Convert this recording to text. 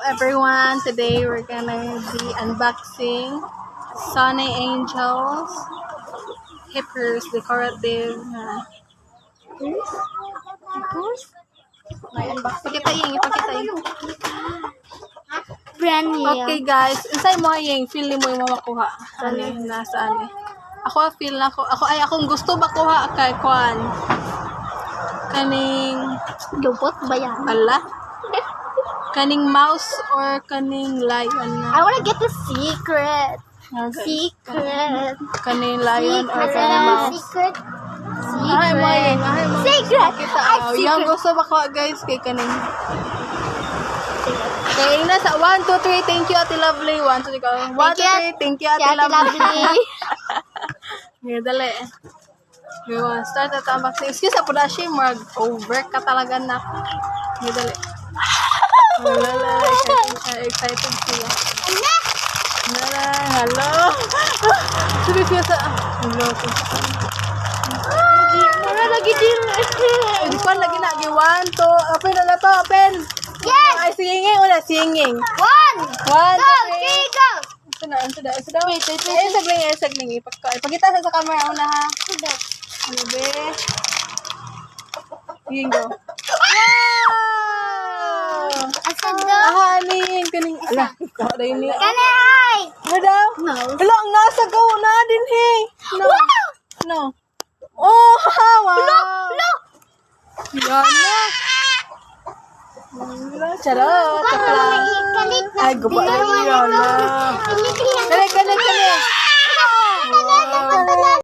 everyone, today we're gonna be unboxing Sunny Angels Hippers decorative may unboxing. Ipakita yung Brand new. okay guys, insay mo yung feel mo yung makuha nasaan ako feel na akong gusto makuha kay Kwan kaning Lupot ba yan? ala kaning mouse or kaning lion I wanna get the secret. okay. Secret. Kaning lion or Secret. kaning mouse Secret. ay mo yung Secret. kita Ay, yung secret. gusto makuha guys kay kaning kaya na sa 1, 2, 3 thank you Ate Lovely 1, 2, 3 go 1, 2, 3 thank you Ate Lovely yeah, dali we want start at unboxing excuse po na siya mag-over ka talaga na yeah, dali wala excited siya wala hello sabi siya sa hello Wala lagi din. hindi pa lagi na 1, 2 open na to open Yes. ay singing una singing 1, 1, 2, 3 go. Sudah. Wait. Sagling. Ipakita sa camera una ha. Ano be? Yung go. Wow! Asa daw? Ahanin kaning ala. Ikaw dai ni. Kanay. Ano daw? Mouse. Hala, ang nasa gaw na din he. No. Wow! No. Oh, wow. Lo. Yan na. Charot. Kalit. Ay, guba na yan na. Kani. Kanay.